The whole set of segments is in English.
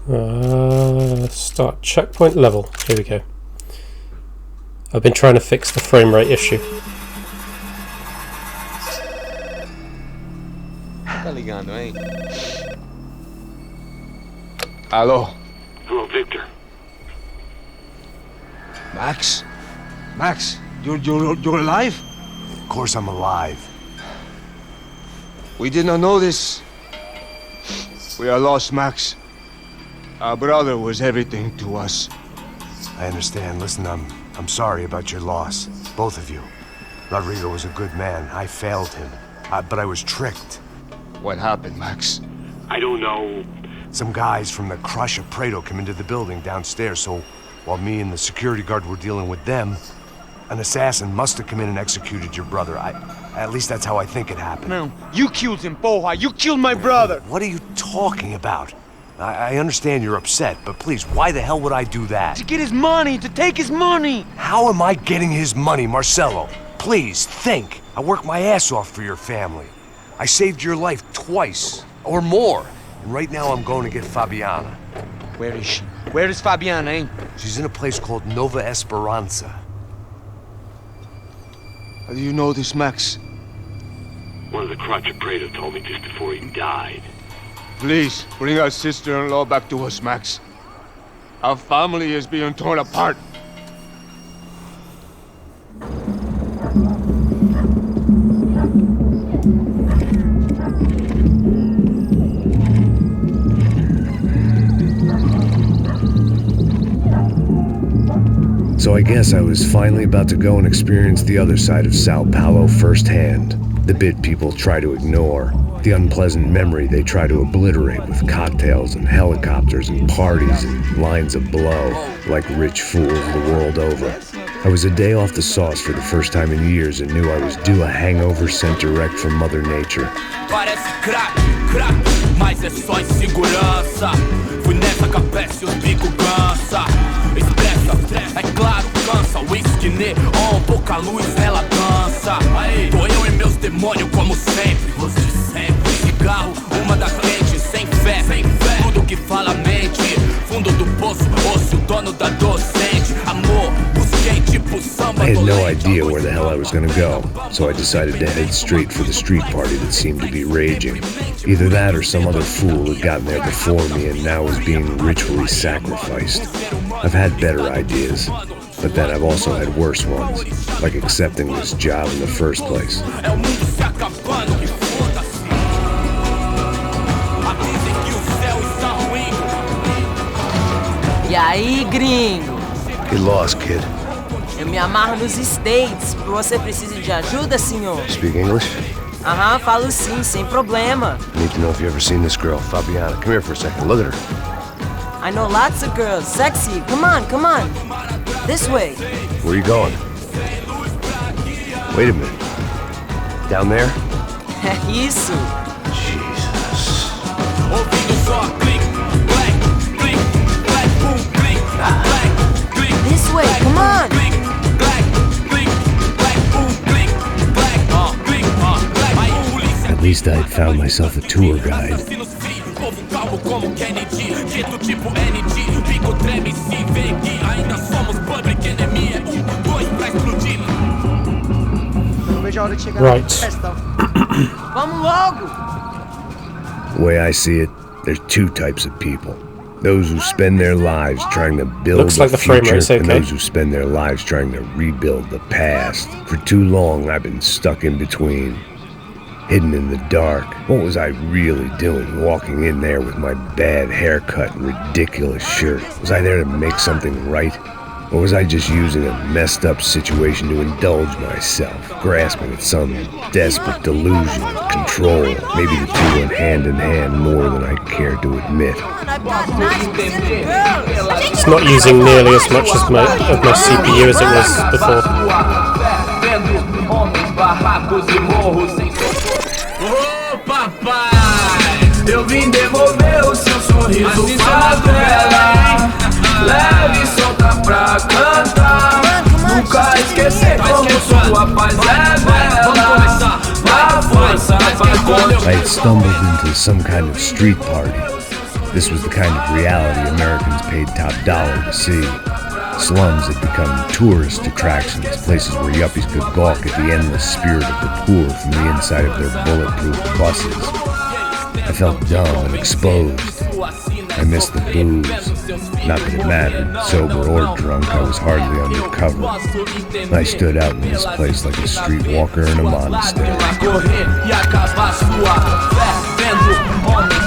Start checkpoint level. Here we go. I've been trying to fix the frame rate issue. Tá ligando, hein? Alô? Hello, Victor. Max? Max, you're alive? Of course I'm alive. We did not know this. We are lost, Max. Our brother was everything to us. I understand. Listen, I'm sorry about your loss. Both of you. Rodrigo was a good man. I failed him. But I was tricked. What happened, Max? I don't know. Some guys from the Crush of Prado came into the building downstairs, so while me and the security guard were dealing with them, an assassin must have come in and executed your brother. At least that's how I think it happened. No, you killed him, Porra. You killed my brother. What are you talking about? I understand you're upset, but please, why the hell would I do that? To get his money, to take his money. How am I getting his money, Marcelo? Please, think. I worked my ass off for your family. I saved your life twice, or more. And right now I'm going to get Fabiana. Where is she? Where is Fabiana, eh? She's in a place called Nova Esperanza. How do you know this, Max? One of the Crotch of Prado told me just before he died. Please, bring our sister-in-law back to us, Max. Our family is being torn apart. So I guess I was finally about to go and experience the other side of Sao Paulo firsthand. The bit people try to ignore. The unpleasant memory they try to obliterate with cocktails and helicopters and parties and lines of blow, like rich fools the world over. I was a day off the sauce for the first time in years and knew I was due a hangover sent direct from Mother Nature. Parece crack, crack, mas é só insegurança. Fui nessa capeste, os bico cansa. Expressa, é claro, cansa. Whisky neon, pouca luz, ela dança. Tô eu e meus demônios como sempre. Você sempre. Cigarro, uma da frente, sem fé. Tudo que fala a mente. Fundo do poço, osso, dono da docente. Amor, busquei tipo samba. I had no idea where the hell I was gonna go, so I decided to head straight for the street party that seemed to be raging. Either that or some other fool had gotten there before me and now was being ritually sacrificed. I've had better ideas, but then I've also had worse ones, like accepting this job in the first place. E aí, gringo? Get lost, kid. Eu me amarro nos States. Você precisa de ajuda, senhor? Speak English? Aham, falo sim, sem problema. Need to know if you ever seen this girl, Fabiana. Come here for a second. Look at her. I know lots of girls. Sexy. Come on, come on. This way. Where are you going? Wait a minute. Down there? Isso. Jesus. This way, come on. At least I'd found myself a tour guide. Right. Vamos logo. The way I see it, there's two types of people. Those who spend their lives trying to build Looks like the the frame future, rate's and okay. those who spend their lives trying to rebuild the past. For too long, I've been stuck in between. Hidden in the dark. What was I really doing walking in there with my bad haircut and ridiculous shirt? Was I there to make something right? Or was I just using a messed up situation to indulge myself, grasping at some desperate delusion of control? Maybe the two went hand in hand more than I care to admit. It's not using nearly as much as my CPU as it was before. Ô papai, eu vim devolver o seu sorriso favela. Leve e solta pra cantar. Nunca esquecer como sua paz é bela. Na força vai I had stumbled into some kind of street party. This was the kind of reality Americans paid top dollar to see. Slums had become tourist attractions, places where yuppies could gawk at the endless spirit of the poor from the inside of their bulletproof buses. I felt dumb and exposed. I missed the booze. Not that it mattered. Sober or drunk, I was hardly undercover. I stood out in this place like a streetwalker in a monastery.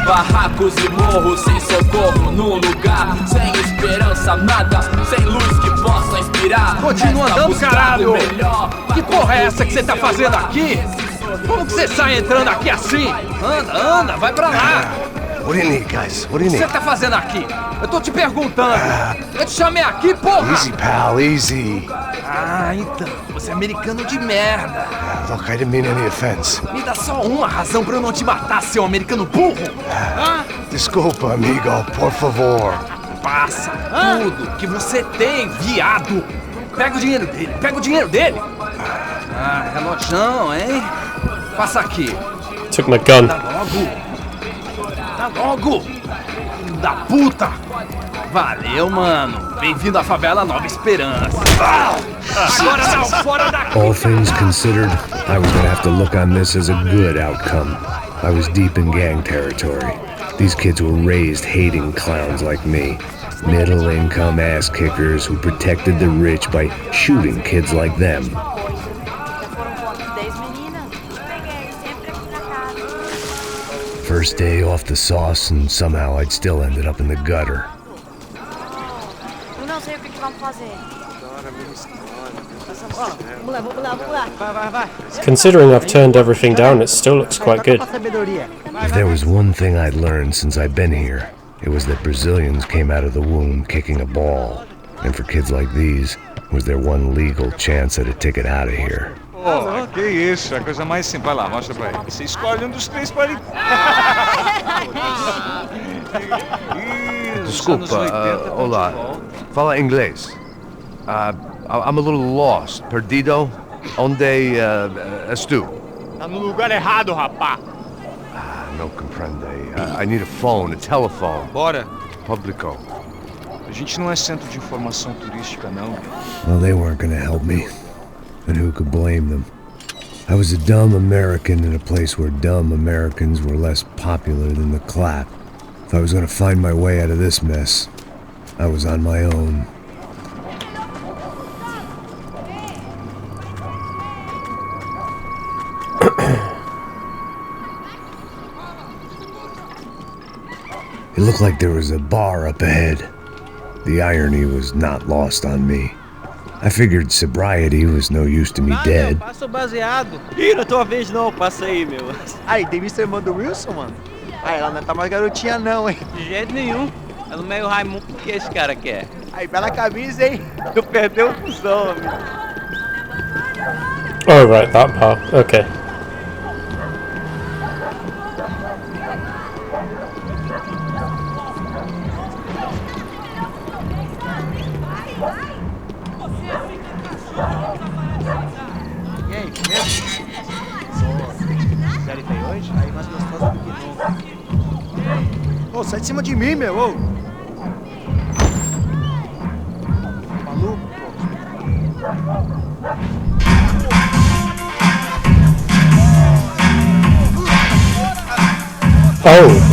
Barracos e morros sem socorro num lugar sem esperança, nada, sem luz que possa inspirar. Continua andando, caralho! Que porra é essa que você tá fazendo aqui? Como que você sai entrando aqui assim? Anda, vai pra lá! What do you need, guys? What do you O que need? você tá fazendo aqui? Eu tô te perguntando. Eu te chamei aqui, porra! Easy, pal, easy. Ah, então, você é americano de merda. Look, I didn't mean any offense. Me dá só uma razão pra eu não te matar, seu americano burro. Desculpa, amigo, por favor. Passa tudo que você tem, viado. Pega o dinheiro dele, Ah, relojão, hein? Passa aqui. Took my gun. Dá logo. Filho da puta. Valeu, mano. Bem-vindo à favela Nova Esperança. Agora não, fora daqui. All things considered, I was gonna have to look on this as a good outcome. I was deep in gang territory. These kids were raised hating clowns like me. Middle-income ass-kickers who protected the rich by shooting kids like them. First day off the sauce, and somehow I'd still ended up in the gutter. Eu não sei o que vamos fazer. Vamos lá. Vai. Considering I've turned everything down, it still looks quite good. If there was one thing I'd learned since I'd been here, it was that Brazilians came out of the womb kicking a ball. And for kids like these, was their one legal chance at a ticket out of here. Oh, que isso, é a coisa mais simples. Vai lá, mostra pra ele. Você escolhe um dos três para ele. Desculpa, olá. Fala inglês. I'm a little lost. Perdido? Onde estou? Tá no lugar errado, rapá. Não compreende. I need a phone, a telephone. Bora. Publico. A gente não é centro de informação turística, não. Well, they weren't gonna help me. And who could blame them? I was a dumb American in a place where dumb Americans were less popular than the clap. If I was gonna find my way out of this mess, I was on my own. It looked like there was a bar up ahead. The irony was not lost on me. I figured sobriety was no use to me dead. Passa o baseado. Ih, não é tua vez não, passa aí, meu. Aí, tem visto a irmã do Wilson, mano? Aí, ela não tá mais garotinha não, hein? De jeito nenhum. É no meio Raimundo que esse cara quer. Aí, bela camisa, hein? Tu perdeu o fusão, amigo. Oh, right, that part. Okay. E aí, mesmo? Série tem hoje? Aí, mais gostosa do que nunca. Ô, sai de cima de mim, meu, ô! Maluco, pô.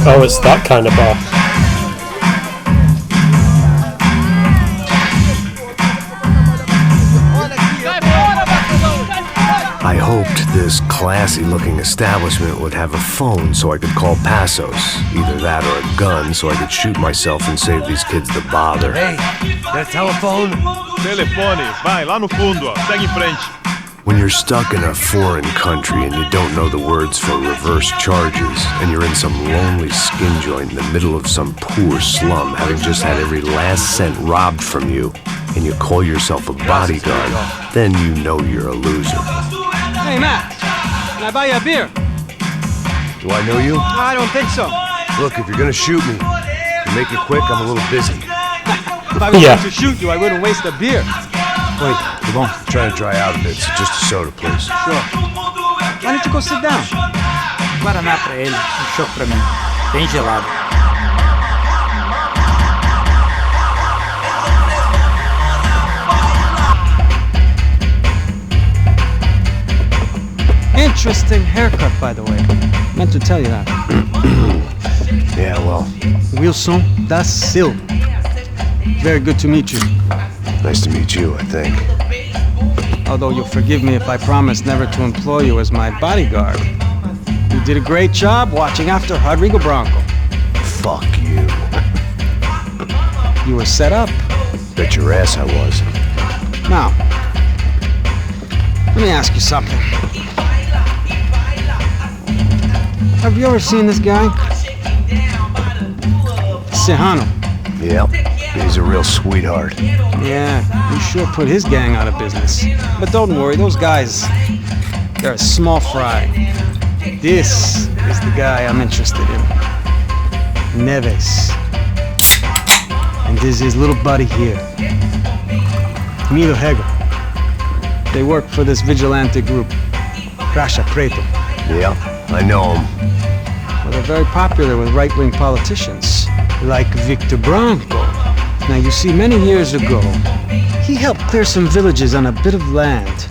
Oh, it's that kind of bar. I hoped this classy-looking establishment would have a phone so I could call Passos. Either that or a gun so I could shoot myself and save these kids the bother. Hey, that telephone? Telefone, vai lá no fundo, ó. Segue em frente. When you're stuck in a foreign country and you don't know the words for reverse charges, and you're in some lonely skin joint in the middle of some poor slum, having just had every last cent robbed from you, and you call yourself a bodyguard, then you know you're a loser. Hey, Matt, can I buy you a beer? Do I know you? I don't think so. Look, if you're gonna shoot me, make it quick, I'm a little busy. If I was going to shoot you, I wouldn't waste a beer. Wait, come on. I'm trying to dry out a bit, so just a soda, please. Sure. Why don't you go sit down? Guaraná pra ele, um chopp pra mim. Bem gelado. haircut, by the way. Meant to tell you that. Yeah, well, Wilson da Silva. Very good to meet you. nice to meet you, I think. Although you'll forgive me if I promise never to employ you as my bodyguard. You did a great job watching after Rodrigo Bronco. Fuck you. You were set up. Bet your ass I was. Now, let me ask you something. Have you ever seen this guy? Serrano. Yep, he's a real sweetheart. Yeah, you sure put his gang out of business. But don't worry, those guys, they're a small fry. This is the guy I'm interested in. Neves. And this is his little buddy here. Milo Hegel. They work for this vigilante group, Racha Preto. Yeah, I know him. Well, they're very popular with right-wing politicians, like Victor Bronco. Now, you see, many years ago, he helped clear some villages on a bit of land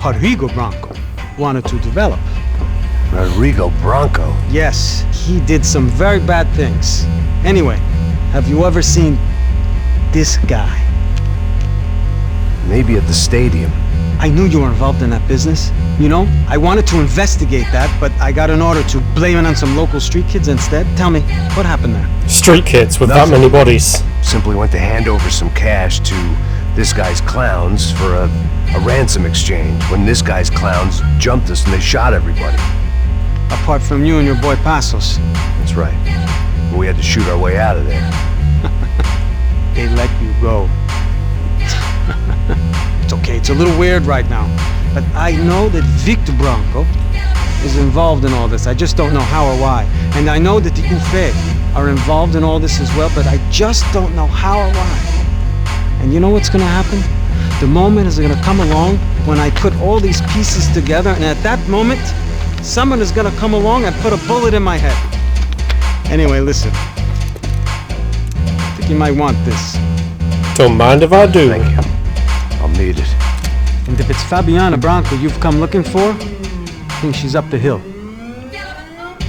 Rodrigo Bronco wanted to develop. Rodrigo Bronco? Yes, he did some very bad things. Anyway, have you ever seen this guy? Maybe at the stadium. I knew you were involved in that business. You know, I wanted to investigate that, but I got an order to blame it on some local street kids instead. Tell me, what happened there? Street kids with that many bodies. Simply went to hand over some cash to this guy's clowns for a ransom exchange when this guy's clowns jumped us and they shot everybody. Apart from you and your boy Passos. That's right. But we had to shoot our way out of there. They let you go. It's okay, it's a little weird right now. But I know that Victor Bronco is involved in all this. I just don't know how or why. And I know that the UFE are involved in all this as well, but I just don't know how or why. And you know what's gonna happen? The moment is gonna come along when I put all these pieces together, and at that moment, someone is gonna come along and put a bullet in my head. Anyway, listen. I think you might want this. Don't mind if I do. Thank you. I'll need it. And if it's Fabiana Bronco you've come looking for, I think she's up the hill.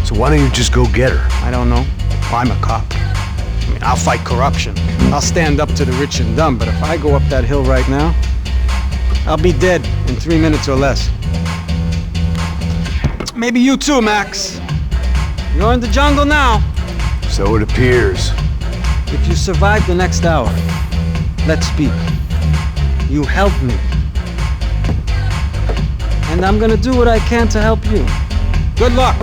So why don't you just go get her? I don't know. I'm a cop. I mean, I'll fight corruption. I'll stand up to the rich and dumb, but if I go up that hill right now, I'll be dead in 3 minutes or less. Maybe you too, Max. You're in the jungle now. So it appears. If you survive the next hour, let's speak. You help me. And I'm gonna do what I can to help you. Good luck!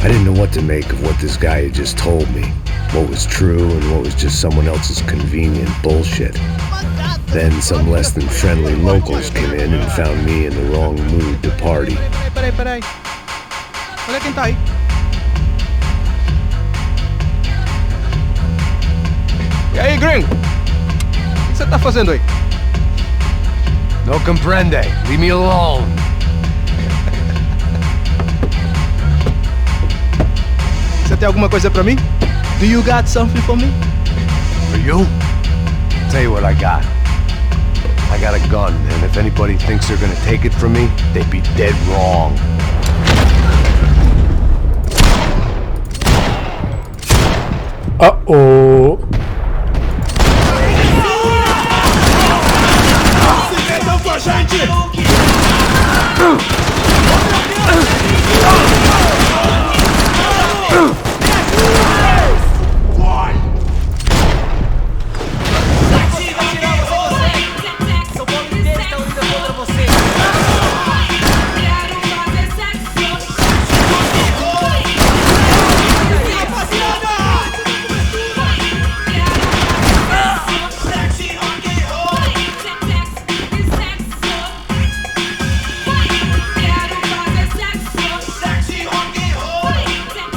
I didn't know what to make of what this guy had just told me. What was true and what was just someone else's convenient bullshit. Then some less than friendly locals came in and found me in the wrong mood to party. Peraí. Olha quem tá aí. E aí, gringo? O que você tá fazendo aí? No comprende. Leave me alone. Você tem alguma coisa pra mim? Do you got something for me? For you? Tell you what I got. I got a gun, and if anybody thinks they're gonna take it from me, they'd be dead wrong. Uh-oh.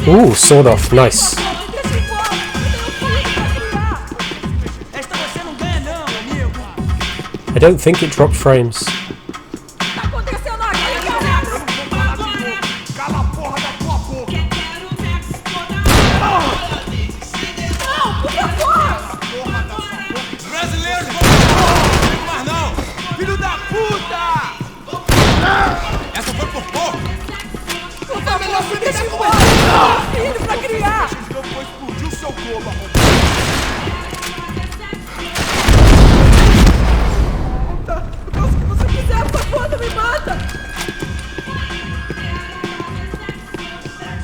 Ooh, sawed off. Nice. I don't think it dropped frames.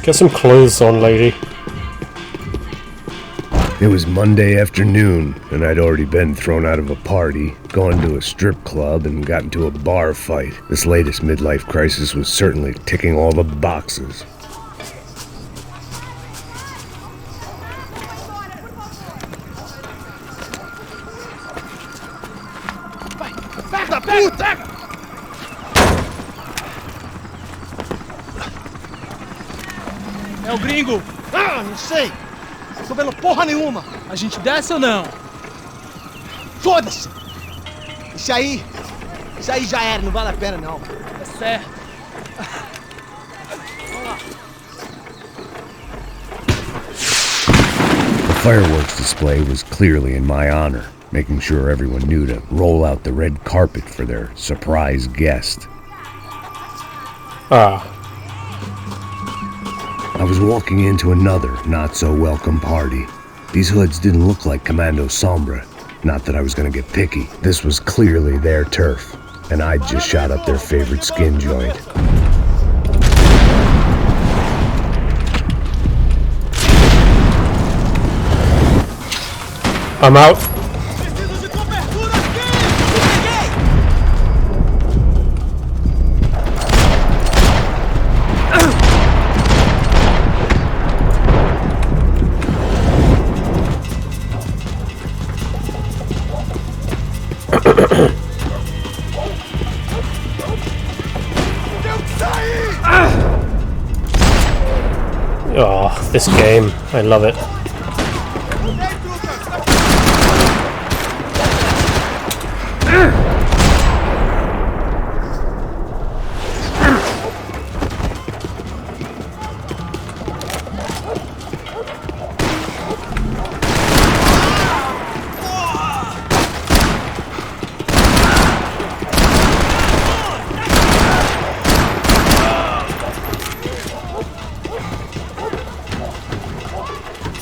Get some clothes on, lady. It was Monday afternoon, and I'd already been thrown out of a party, gone to a strip club, and got into a bar fight. This latest midlife crisis was certainly ticking all the boxes. Da puta! É o gringo! Ah, não sei! Tô vendo porra nenhuma! A gente desce ou não? Foda-se! Isso aí já era, não vale a pena não. É certo. The fireworks display was clearly in my honor, making sure everyone knew to roll out the red carpet for their surprise guest. Ah. I was walking into another not-so-welcome party. These hoods didn't look like Commando Sombra. Not that I was gonna get picky. This was clearly their turf, and I'd just shot up their favorite skin joint. I'm out. Oh, this game. I love it.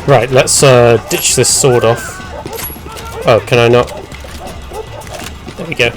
Right, let's ditch this sword off. Oh, can I not? There we go.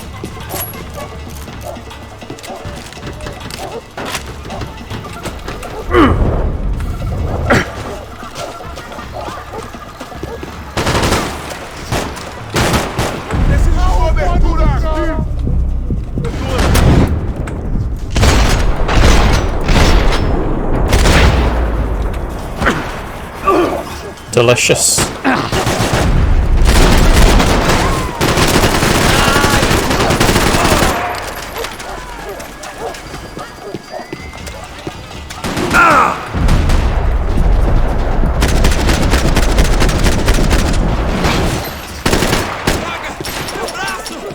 Delicious.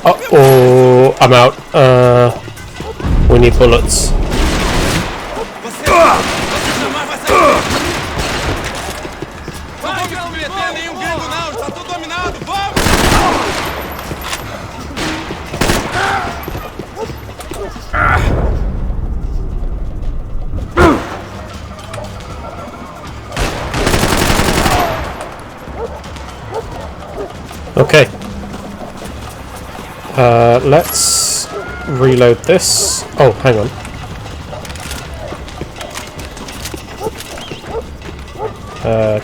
Uh-oh, I'm out. We need bullets. Okay. Let's reload this. Oh, hang on.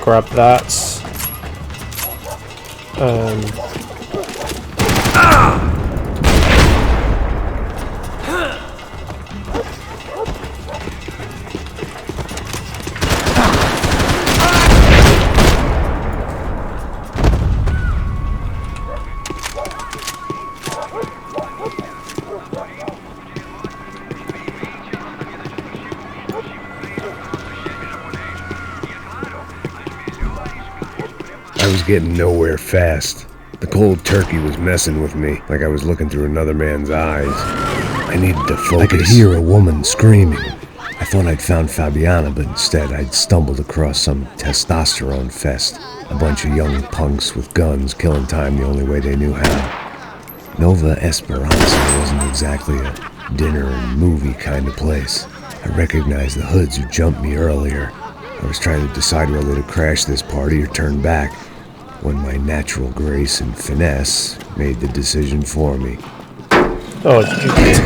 Grab that. I was getting nowhere fast. The cold turkey was messing with me, like I was looking through another man's eyes. I needed to focus. I could hear a woman screaming. I thought I'd found Fabiana, but instead I'd stumbled across some testosterone fest. A bunch of young punks with guns killing time the only way they knew how. Nova Esperanza wasn't exactly a dinner and movie kind of place. I recognized the hoods who jumped me earlier. I was trying to decide whether to crash this party or turn back, when my natural grace and finesse made the decision for me. Oh, you did.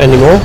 Any more?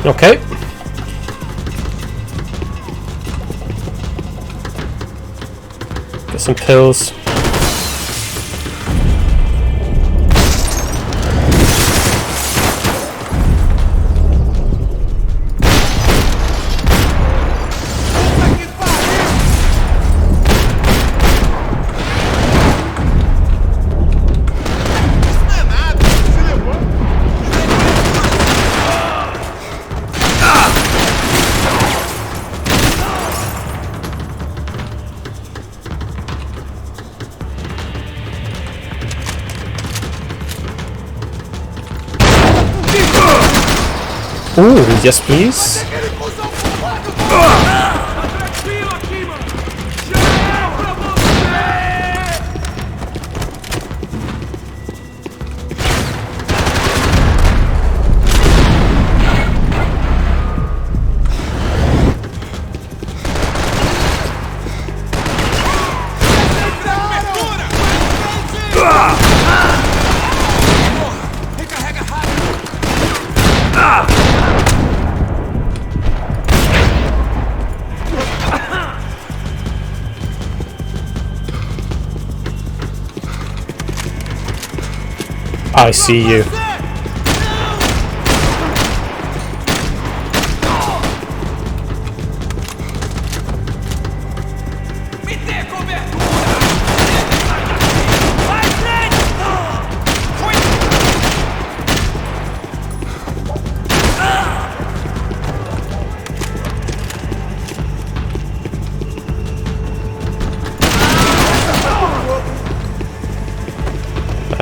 Okay. Get some pills. Ooh, yes please. I see you.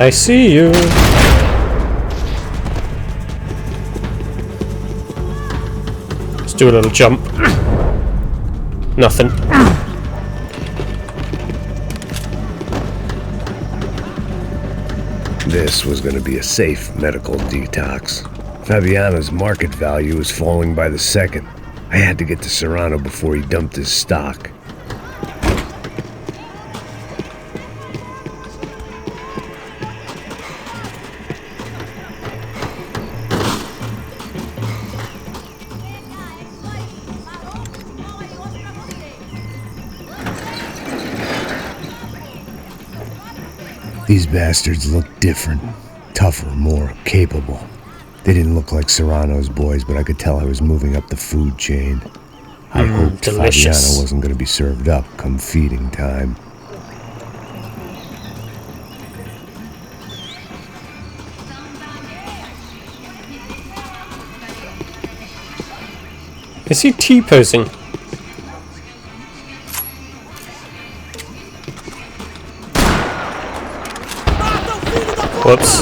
I see you. Let's do a little jump. Nothing. This was going to be a safe medical detox. Fabiano's market value was falling by the second. I had to get to Serrano before he dumped his stock. These bastards looked different, tougher, more capable. They didn't look like Serrano's boys, but I could tell I was moving up the food chain. I hoped delicious. Fabiano wasn't going to be served up come feeding time. Is he T-posing? Whoops.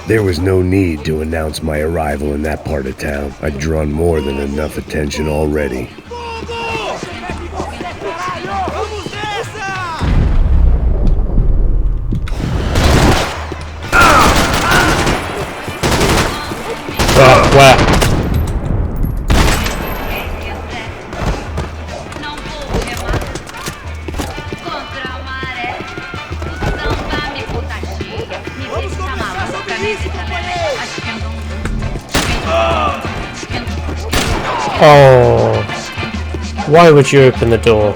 There was no need to announce my arrival in that part of town. I'd drawn more than enough attention already. Where? Oh, Why would you open the door?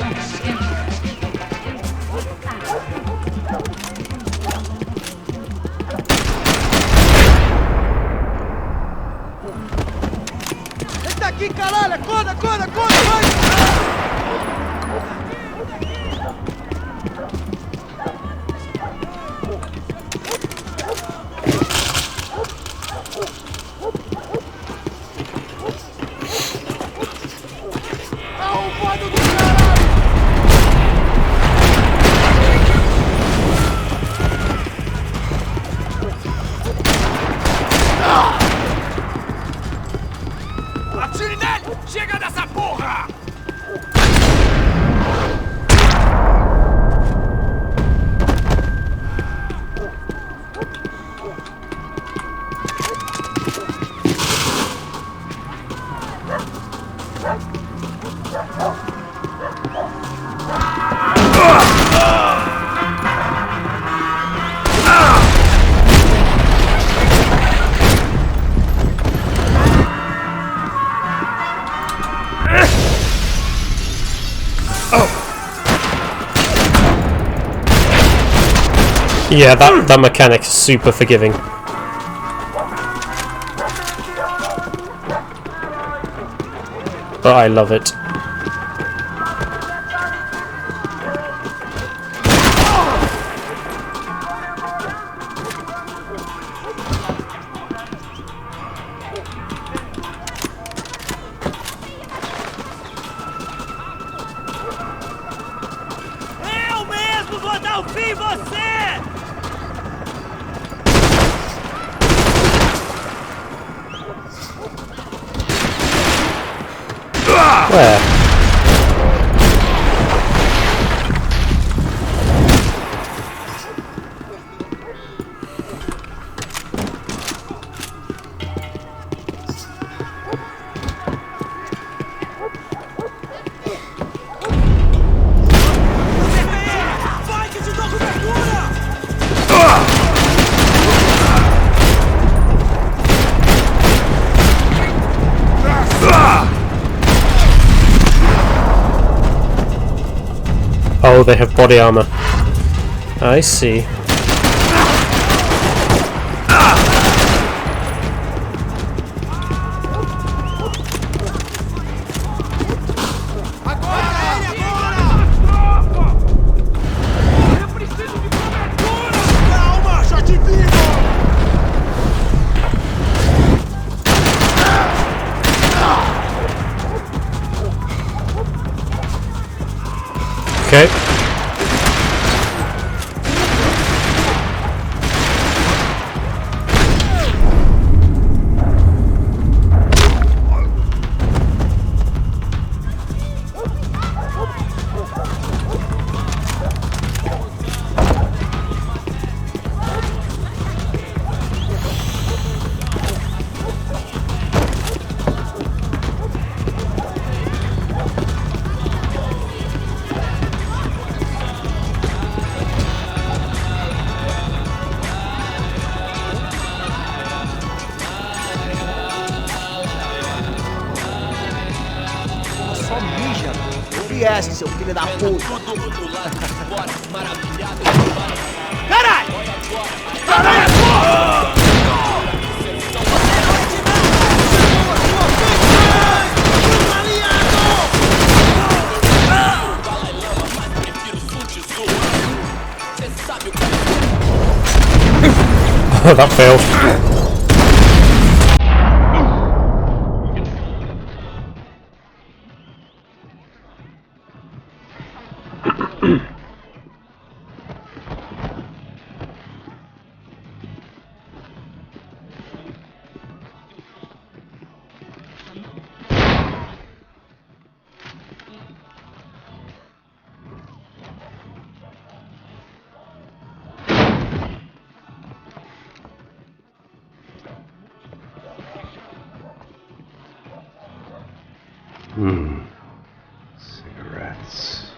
Está aqui, caralho! Acorda, acorda, acorda! Vai! Atire nele! Chega dessa porra! Yeah, that mechanic is super forgiving. But I love it. Eu mesmo vou dar o fim em você! Where? Vai que te dou cobertura! Oh, they have body armor. I see. Eu preciso de cobertura! Calma, já te digo! Okay. Só mija. Viesse, seu filho da puta. Caralho! Caralho, porra! Oh, that failed. Cigarettes.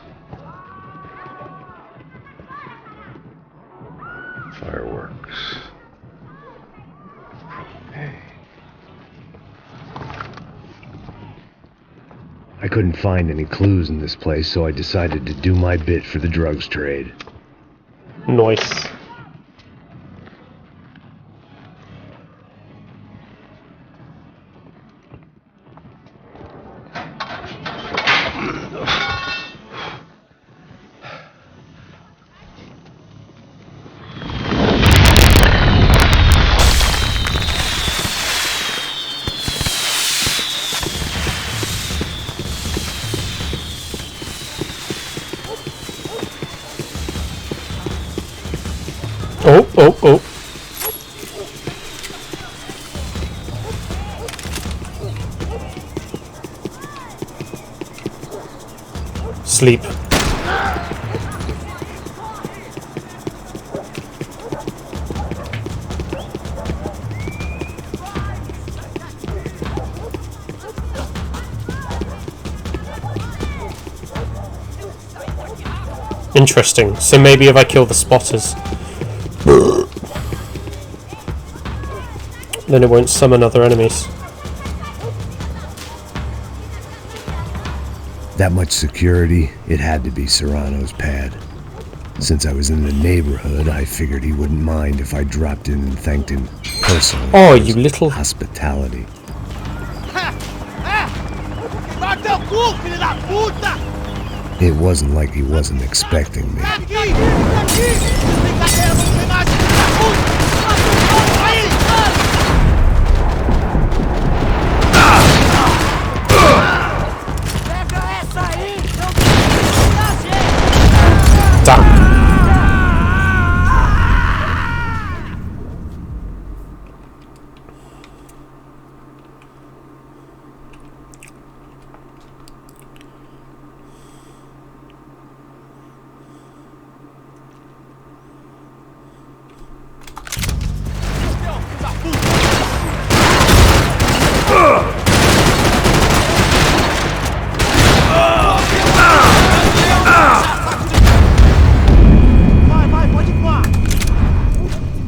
Fireworks. Hey. I couldn't find any clues in this place, so I decided to do my bit for the drugs trade. Nice. Oh. Sleep. Interesting. So maybe if I kill the spotters, then it won't summon other enemies. That much security, it had to be Serrano's pad. Since I was in the neighborhood, I figured he wouldn't mind if I dropped in and thanked him personally. Oh, you little hospitality. It wasn't like he wasn't expecting me.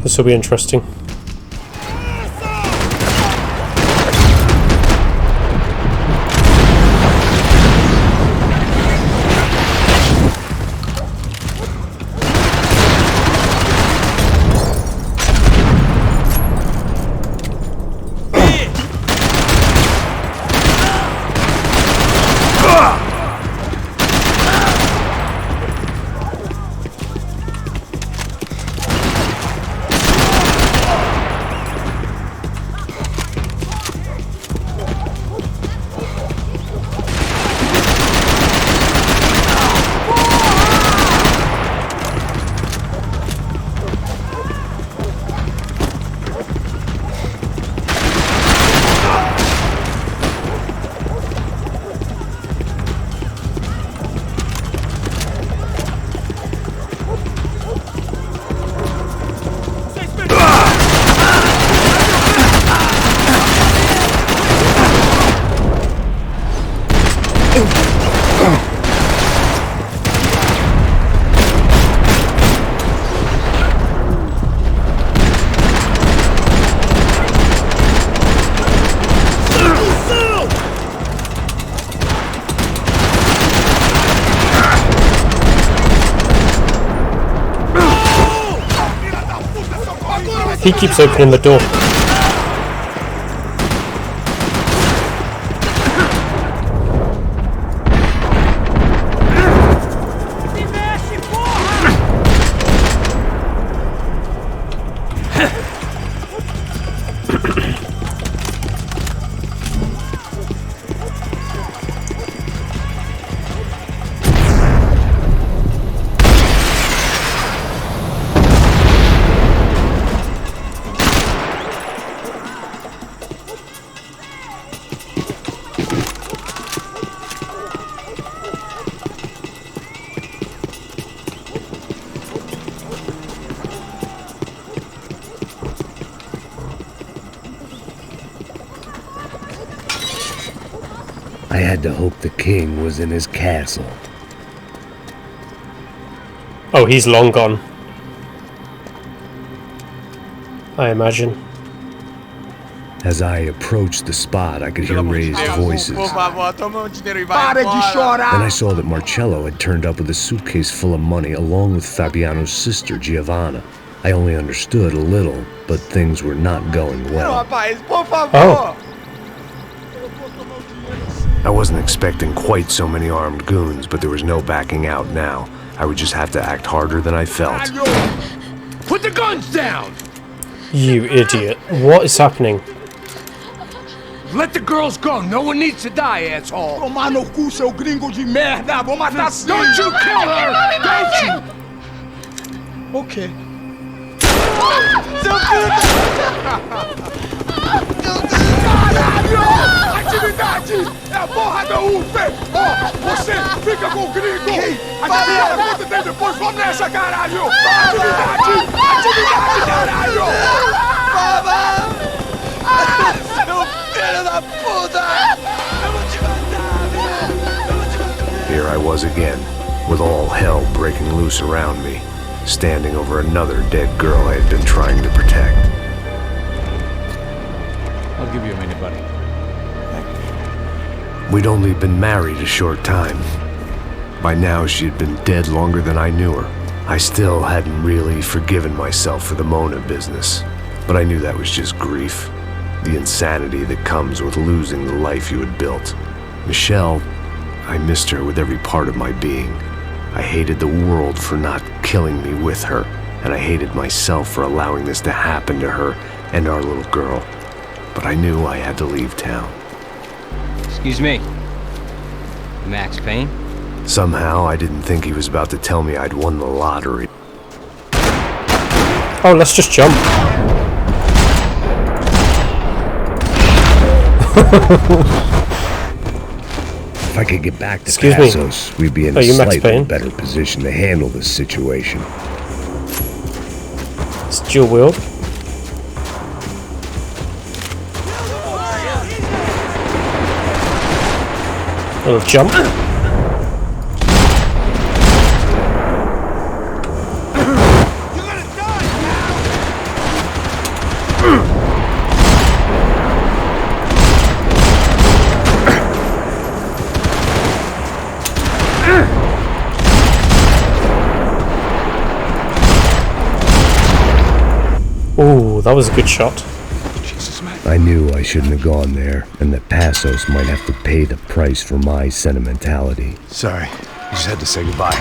This will be interesting. He keeps opening the door. I had to hope the king was in his castle. Oh, he's long gone, I imagine. As I approached the spot, I could hear raised voices. Por favor, toma dinheiro e vai embora. Para de chorar! Then I saw that Marcello had turned up with a suitcase full of money along with Fabiano's sister, Giovanna. I only understood a little, but things were not going well. Oh. I wasn't expecting quite so many armed goons, but there was no backing out now. I would just have to act harder than I felt. Put the guns down! You idiot. What is happening? Let the girls go. No one needs to die, asshole. Tomar no cu, seu gringo de merda. Vou matar sim. Don't you kill her! Don't you! Ok. Seu filho Caralho! Atividade! É a porra da UF! Ó, você fica com o gringo! A gente dá conta dele depois, vamos nessa, caralho! Atividade! Atividade, caralho! Seu filho da puta! Eu vou te matar, Here I was again, with all hell breaking loose around me, standing over another dead girl I had been trying to protect. I'll give you a minute, buddy. We'd only been married a short time. By now, she had been dead longer than I knew her. I still hadn't really forgiven myself for the Mona business, but I knew that was just grief. The insanity that comes with losing the life you had built. Michelle, I missed her with every part of my being. I hated the world for not killing me with her, and I hated myself for allowing this to happen to her and our little girl. But I knew I had to leave town. Excuse me. Max Payne? Somehow, I didn't think he was about to tell me I'd won the lottery. Oh, let's just jump. If I could get back to Excuse Passos, me. we'd be in Are a you Max slightly Payne? better position to handle this situation. It's dual wield. Little jump. Ooh, that was a good shot. I knew I shouldn't have gone there, and that Passos might have to pay the price for my sentimentality. Sorry, you just had to say goodbye.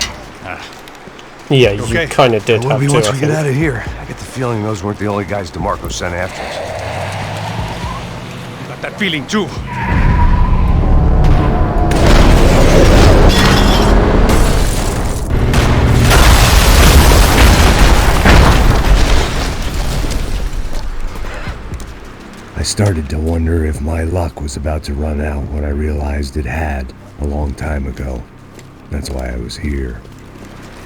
Yeah, you kind of did have to. Once we get out of here, I get the feeling those weren't the only guys DeMarco sent after us. Got that feeling too. I started to wonder if my luck was about to run out when I realized it had a long time ago. That's why I was here.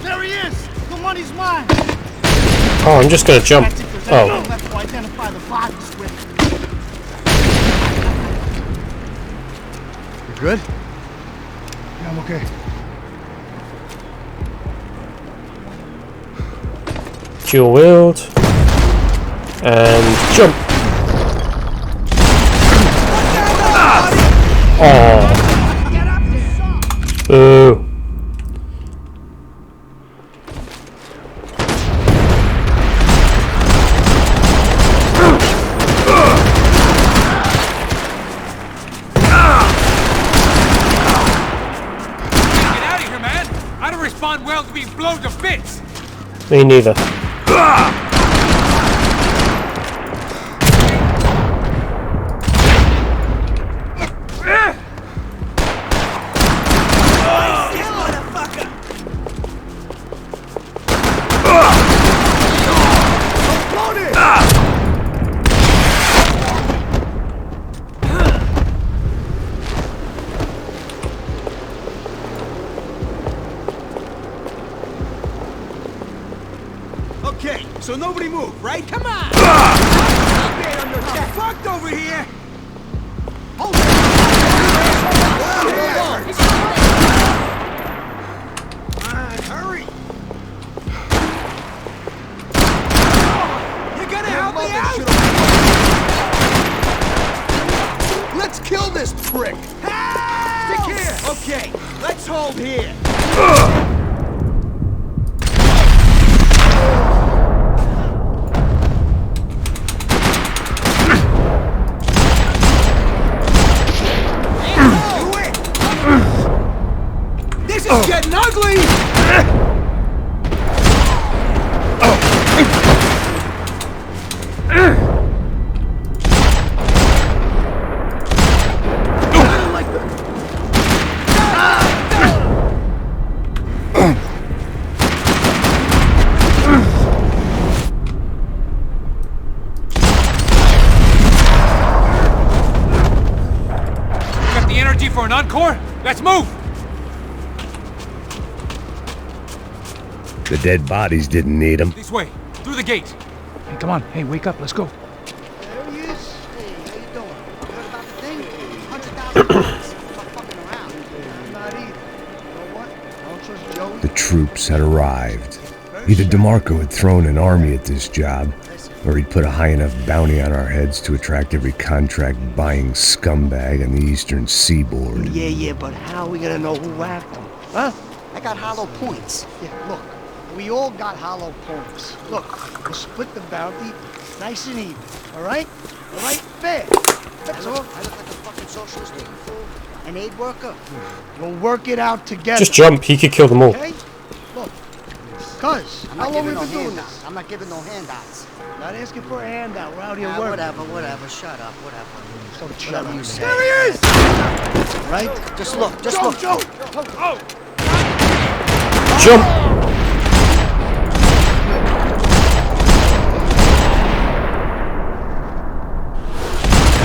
There he is! The money's mine! Oh, I'm just gonna jump. Oh. Left to identify the bodies with. You good? Yeah, I'm okay. Dual wield. And jump. Oh. Boo. Well to be blown to bits. Me neither. Okay, so nobody move, right? Come on! Fucked over here! Hold it! Come on, hurry! You gotta help me out! this prick! Help! Stick here! Okay, let's hold here. This is getting ugly! Got the energy for an encore? Let's move! The dead bodies didn't need them. This way, through the gate. Hey, come on. Hey, wake up. Let's go. There he is. Hey, how you doing? You heard about the thing? $100,000. I'm not fucking around. I'm not either. You know what? I don't trust Joey. The troops had arrived. Either DeMarco had thrown an army at this job, or he'd put a high enough bounty on our heads to attract every contract-buying scumbag on the eastern seaboard. Yeah, but how are we gonna know who whacked him? Huh? I got hollow points. Yeah, look. We all got hollow points. Look, we'll split the bounty nice and even. All right? All right? Fair. That's all. I look like a fucking socialist looking fool. An aid worker. We'll work it out together. Just jump, he could kill them all. Okay? Look. Cuz, how long have we been doing this? I'm not giving no handouts. Not asking for a handout. We're out here working. Whatever. Shut up. Whatever. So shut up. you say. There he is! Right? Just look. Just look. Joe! Jump!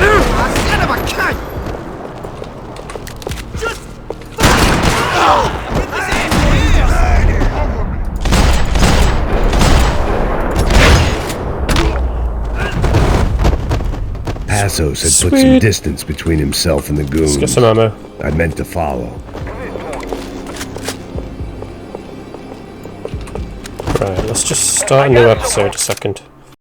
Son of a cunt! Just Passos had put Sweet. some distance between himself and the goons. Let's get some ammo. I meant to follow. Right, let's just start a new episode a second.